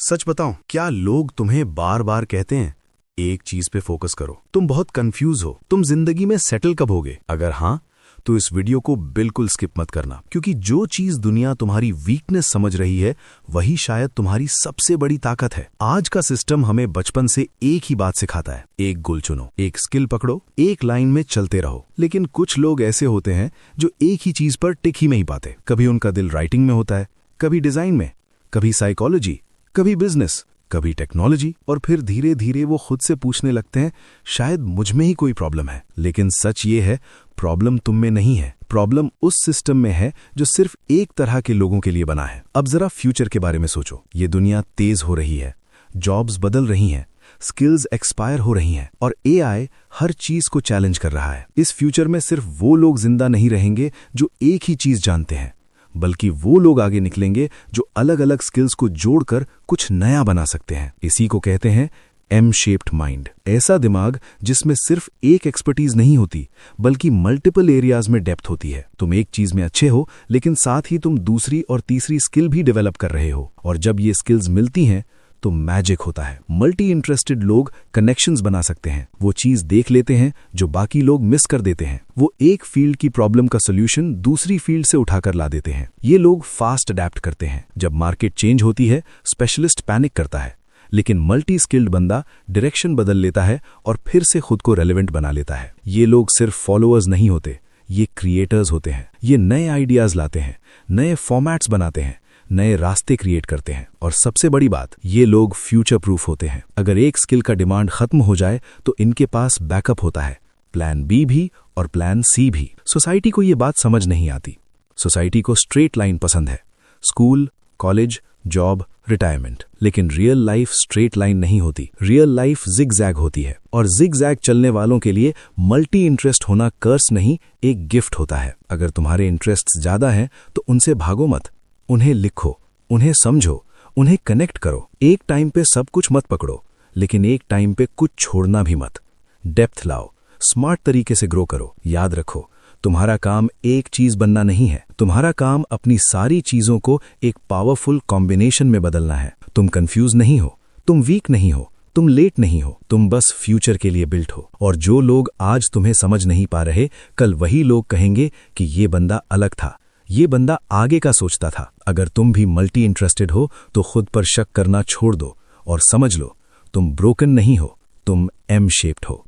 सच बताऊं, क्या लोग तुम्हें बार बार कहते हैं एक चीज पे फोकस करो, तुम बहुत कंफ्यूज हो, तुम जिंदगी में सेटल कब होगे? अगर हाँ, तो इस वीडियो को बिल्कुल स्किप मत करना, क्योंकि जो चीज दुनिया तुम्हारी वीकनेस समझ रही है वही शायद तुम्हारी सबसे बड़ी ताकत है। आज का सिस्टम हमें बचपन से एक ही बात सिखाता है, एक गोल चुनो, एक स्किल पकड़ो, एक लाइन में चलते रहो। लेकिन कुछ लोग ऐसे होते हैं जो एक ही चीज पर टिक ही नहीं पाते। कभी उनका दिल राइटिंग में होता है, कभी डिजाइन में, कभी साइकोलॉजी, कभी बिजनेस, कभी टेक्नोलॉजी, और फिर धीरे धीरे वो खुद से पूछने लगते हैं शायद मुझ में ही कोई प्रॉब्लम है। लेकिन सच ये है, प्रॉब्लम तुम में नहीं है, प्रॉब्लम उस सिस्टम में है जो सिर्फ एक तरह के लोगों के लिए बना है। अब जरा फ्यूचर के बारे में सोचो। ये दुनिया तेज हो रही है, जॉब्स बदल रही हैं, स्किल्स एक्सपायर हो रही हैं, और एआई हर चीज को चैलेंज कर रहा है। इस फ्यूचर में सिर्फ वो लोग जिंदा नहीं रहेंगे जो एक ही चीज जानते हैं, बल्कि वो लोग आगे निकलेंगे जो अलग अलग स्किल्स को जोड़कर कुछ नया बना सकते हैं। इसी को कहते हैं एम शेप्ड माइंड। ऐसा दिमाग जिसमें सिर्फ एक एक्सपर्टीज नहीं होती, बल्कि मल्टीपल एरियाज में डेप्थ होती है। तुम एक चीज में अच्छे हो, लेकिन साथ ही तुम दूसरी और तीसरी स्किल भी डेवलप कर रहे हो, और जब ये स्किल्स मिलती हैं तो मैजिक होता है। मल्टी इंटरेस्टेड लोग कनेक्शंस बना सकते हैं, वो चीज देख लेते हैं जो बाकी लोग मिस कर देते हैं। वो एक फील्ड की प्रॉब्लम का सोल्यूशन दूसरी फील्ड से उठाकर ला देते हैं। ये लोग फास्ट अडेप्ट करते हैं। जब मार्केट चेंज होती है, स्पेशलिस्ट पैनिक करता है, लेकिन मल्टी स्किल्ड बंदा डायरेक्शन बदल लेता है और फिर से खुद को रेलेवेंट बना लेता है। ये लोग सिर्फ फॉलोअर्स नहीं होते, ये क्रिएटर्स होते हैं। ये नए आइडियाज लाते हैं, नए फॉर्मेट्स बनाते हैं, नए रास्ते क्रिएट करते हैं, और सबसे बड़ी बात, ये लोग फ्यूचर प्रूफ होते हैं। अगर एक स्किल का डिमांड खत्म हो जाए तो इनके पास बैकअप होता है, प्लान बी भी और प्लान सी भी। सोसाइटी को ये बात समझ नहीं आती। सोसाइटी को स्ट्रेट लाइन पसंद है, स्कूल, कॉलेज, जॉब, रिटायरमेंट। लेकिन रियल लाइफ स्ट्रेट लाइन नहीं होती, रियल लाइफ जिग-जैग होती है, और जिग-जैग चलने वालों के लिए मल्टी इंटरेस्ट होना कर्स नहीं, एक गिफ्ट होता है। अगर तुम्हारे इंटरेस्ट ज्यादा हैं तो उनसे भागो मत, उन्हें लिखो, उन्हें समझो, उन्हें कनेक्ट करो। एक टाइम पे सब कुछ मत पकड़ो, लेकिन एक टाइम पे कुछ छोड़ना भी मत। डेप्थ लाओ, स्मार्ट तरीके से ग्रो करो। याद रखो, तुम्हारा काम एक चीज बनना नहीं है, तुम्हारा काम अपनी सारी चीजों को एक पावरफुल कॉम्बिनेशन में बदलना है। तुम कंफ्यूज नहीं हो, तुम वीक नहीं हो, तुम लेट नहीं हो, तुम बस फ्यूचर के लिए बिल्ट हो। और जो लोग आज तुम्हें समझ नहीं पा रहे, कल वही लोग कहेंगे कि ये बंदा अलग था, ये बंदा आगे का सोचता था। अगर तुम भी मल्टी इंटरेस्टेड हो तो खुद पर शक करना छोड़ दो और समझ लो, तुम ब्रोकन नहीं हो, तुम एम शेप्ड हो।